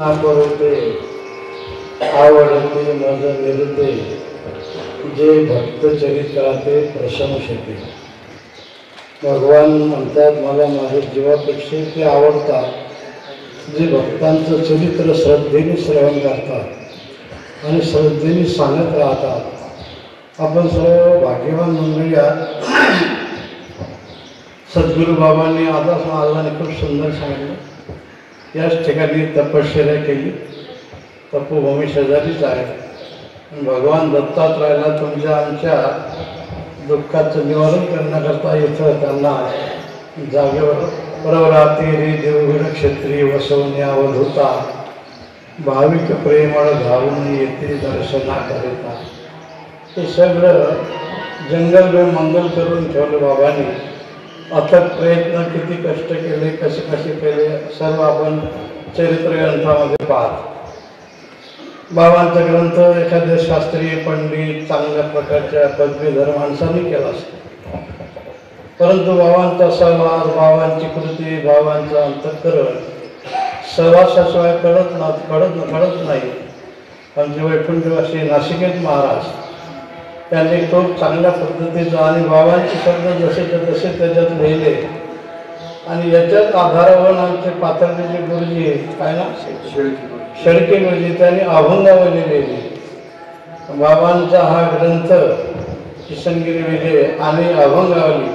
आपरते आवडते मज निरते जे भक्त चरित्राते प्रशंसते. भगवान म्हणतात मला माझ्या जीवापेक्षा ते आवडतात जे भक्तांचं चरित्र श्रद्धेने श्रवण करतात आणि श्रद्धेने सांगत राहतात. आपण सर्व भाग्यवान मंडळी आहात. सद्गुरू बाबांनी आदास महाराजांनी खूप सुंदर सांगितलं. याच ठिकाणी तपश्चर्या केली. तपोभूमी शेजारीच आहे. भगवान दत्तात्रयाला तुमच्या आमच्या दुःखाचं निवारण करण्याकरता इथं त्यांना जागेवर प्रवराती रे देवगुण क्षत्रिय वसवणे अवधूता भाविक प्रेमळ धावून येते दर्शना करिता. हे सगळं जंगल मंगल करून ठेवलं बाबांनी. अथक प्रयत्न किती कष्ट केले कसे कसे केले सर्व आपण चरित्र ग्रंथामध्ये पाहतो. बाबांचा ग्रंथ एखाद्या शास्त्रीय पंडित चांगल्या प्रकारच्या पदवीधर माणसांनी केला असतो. परंतु बाबांचा सहवास बाबांची कृती बाबांचं अंतःकरण सहवासाशिवाय कळत नाही. आमचे वैकुंठवासी नाशिकेत महाराज त्यांनी खूप चांगल्या पद्धतीचं आणि बाबांचे शब्द जसे तसे त्याच्यात लिहिले. आणि याच्याच आधारावर आमचे पाथर्डीचे गुरुजी काय ना शेळके गुरुजी त्यांनी अभंगावली लिहिली. बाबांचा हा ग्रंथ किशनगिरी विजय आणि अभंगावली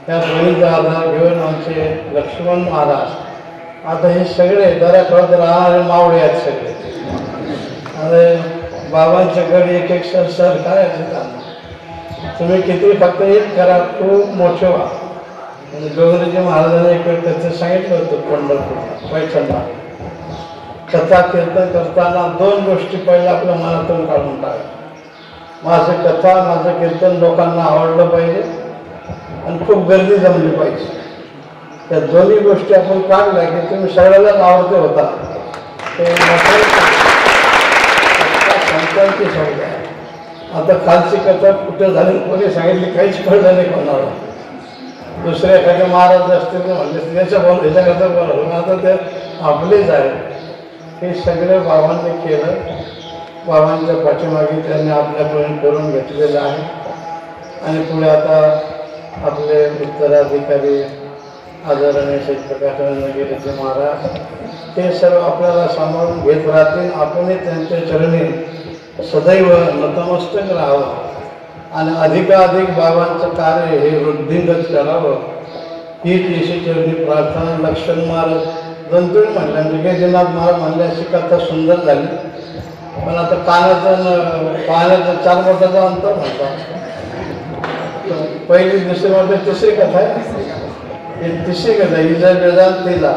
या दोन्हीचा आधार घेऊन आमचे लक्ष्मण महाराज आता हे सगळे जरा कळत राहणारे मावळे आहेत सगळे. आता बाबांच्या गड एक एक सर काय तुम्ही किती फक्त एक करा खूप मोठे व्हा. म्हणजे गोविंदजी महाराजांनी एक वेळ त्याचं सांगितलं होतं पंढरपूर पैठणला. कथा कीर्तन करताना दोन गोष्टी पहिल्या आपल्या मनातून काढून टाका. माझं कथा माझं कीर्तन लोकांना आवडलं पाहिजे आणि खूप गर्दी जमली पाहिजे. त्या दोन्ही गोष्टी आपण काढल्या की तुम्ही सगळ्यालाच आवडते होता. ते संतांची सवय आहे. आता खालची कथा कुठं झाली कोणी सांगितली काहीच कळलं नाही कोणाला. दुसरे एखादे महाराज असतील म्हणले त्याच्या ह्याच्याकरता बोलवलं. आता ते आपलेच आहे. हे सगळं बाबांनी केलं. बाबांच्या पाठीमागे त्यांनी आपल्यापर्यंत करून घेतलेलं आहे. आणि पुढे आता आपले उत्तराधिकारी आदरणीय श्री प्रकाशानंदगिरीचे महाराज ते सर्व आपल्याला सांभाळून घेत राहतील. आपणही त्यांच्या चरणी सदैव नतमस्तक राहावं आणि अधिकाधिक बाबांचं कार्य हे वृद्धिंगत करावं हीच ईश्वरचरणी प्रार्थना. लक्ष्मण महाराज दोन म्हणल्या निकेशनाथ महाराज म्हणले अशी कथा सुंदर झाली. पण आता पाण्याचं 4 बोटाचं अंतर म्हणतात. पहिली दुसरी वाटते तिसरी कथा आहे. ही तिसरी कथा ही जर वेदांत दिला.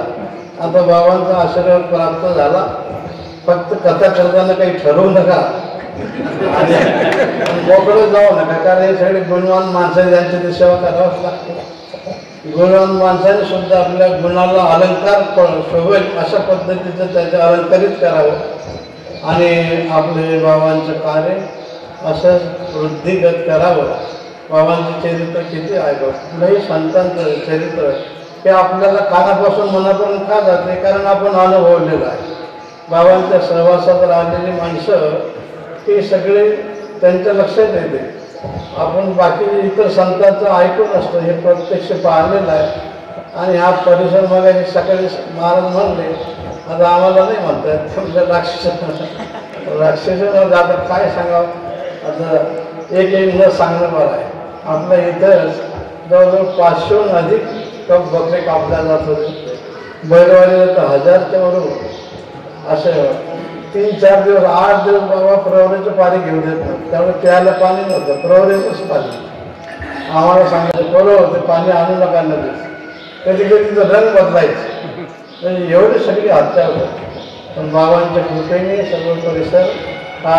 आता बाबांचा आशीर्वाद प्राप्त झाला. फक्त कथा करताना काही ठरवू नका आणि मोकळं जाऊ नका. कारण हे सगळे गुणवान माणसाने त्यांची ते सेवा करावंच लागते. गुणवान माणसाने सुद्धा आपल्या गुणाला अलंकार शोभेल अशा पद्धतीचं त्याचं अलंकारित करावं आणि आपले बाबांचं कार्य असंच वृद्धिगत करावं. बाबांचं चरित्र किती आहे बघ. कुठलंही संतांचं चरित्र हे आपल्याला कानापासून मनापर्यंत का जाते कारण आपण अनुभवलेलं आहे. बाबांच्या सहवासात राहिलेली माणसं हे सगळे त्यांच्या लक्षात येते. आपण बाकी इतर संतांचं ऐकून असतं हे प्रत्यक्ष पाहिलेलं आहे. आणि हा परिसर मला सकाळी महाराज म्हणले आता आम्हाला नाही म्हणतात तुमच्या राक्षस आता काय सांगावं. आता एक न सांगणं बरं आहे. आपल्या इथं जवळजवळ 500हून अधिक बकरे कापल्या जात होते. बैलवाडीला तर 1000च्या वरून असं 3-4 दिवस 8 दिवस बाबा प्रवरेचं पाणी घेऊ देत नव्हतं. त्यामुळे प्यायला पाणी नव्हतं. प्रवरेचंच पाणी आम्हाला सांगायचं बरोबर ते पाणी आणू नका नदी. कधी कधी तर रंग बदलायचं. म्हणजे एवढी सगळी हत्या होती. पण बाबांच्या कृपेने सगळं परिसर हा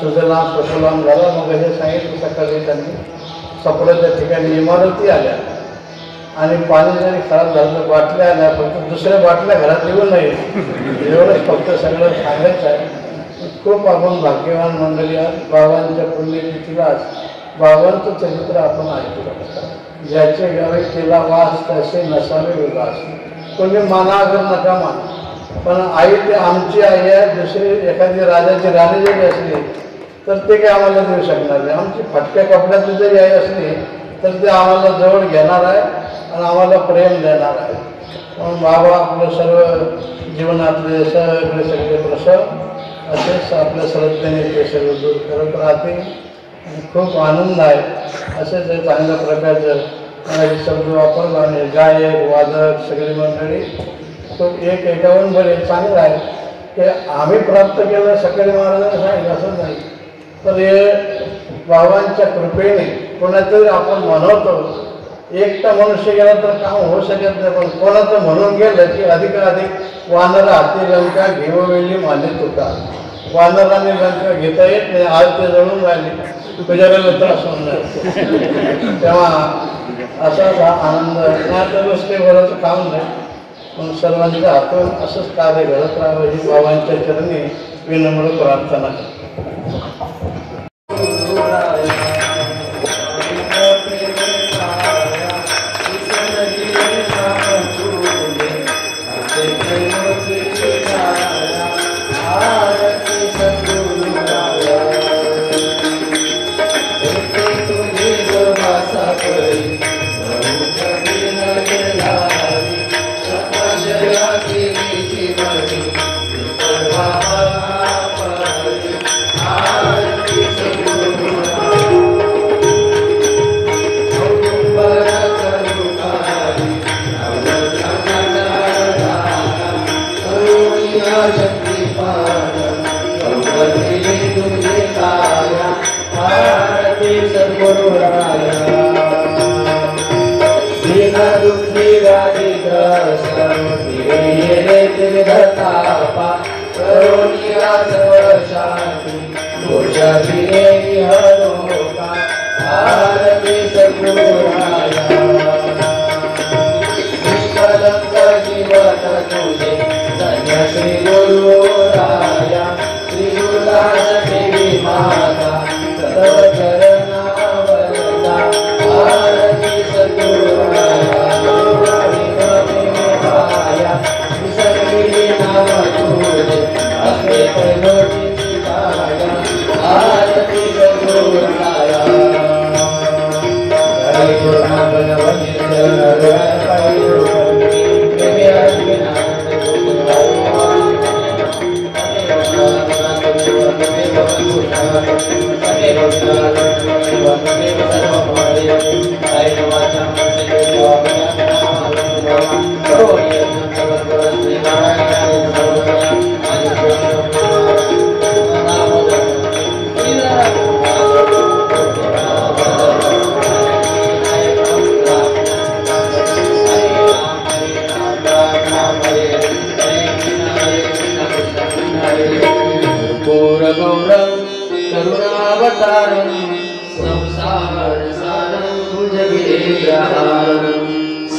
सुजलाम सुफलाम झाला. मग हे सांगितलं सकाळी त्यांनी सपड्याच्या ठिकाणी इमारती आल्या आणि पाणी जरी खराब झालं तर बाटल्या आल्या. फक्त दुसऱ्या बाटल्या घरात येऊ नये एवढंच फक्त सगळं सांगायचं आहे. खूप आपण भाग्यवान मंडळी आहात. बाबांच्या पुण्यतिथीलाच बाबांचं चरित्र आपण ऐकलं. ज्याचे गावे केला वास तसे नसावे उदास. कोणी माना अगर नका माना. पण आई ते आमची आई आहे, दुसरी एखादी राजाची राणी जरी असली तर ते काही आम्हाला देऊ शकणार नाही. आमची फाटक्या कपड्यातली जरी आई असली तर ते आम्हाला जवळ घेणार आहे आणि आम्हाला प्रेम देणार आहे. म्हणून बाबा आपलं सर्व जीवनातले सगळे प्रसंग असेच आपल्या श्रद्धेने ते सर्व दूर करत राहते आणि खूप आनंद आहे. असेच चांगल्या प्रकारचं शब्द वापरला आणि गायक वादक सगळी मंडळी खूप एकावन्न बरे चांगलं आहे की आम्ही प्राप्त केलं सकाळी महाराजांना सांगितलं असं नाही, तर हे बाबांच्या कृपेने कोणातरी आपण म्हणवतो. एकटा मनुष्य गेला तर काम होऊ शकत नाही, पण कोणाचं म्हणून गेलं की अधिकाधिक वानर हाती लंका घेववेली माने तुका. वानराने लंका घेता येत नाही, आज ते जळून राहिले तुझ्याकडे त्रास होणार. तेव्हा असाच हा आनंद आता गोष्टी बरंच काम नाही, पण सर्वांच्या हातून असंच कार्य घडत राहावं ही बाबांच्या चरणी विनम्र प्रार्थना करतो.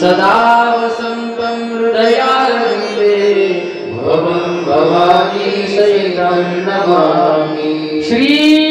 सदा वसन्तं हृदयारविन्दे भवं भवानी सहितं नमामि. श्री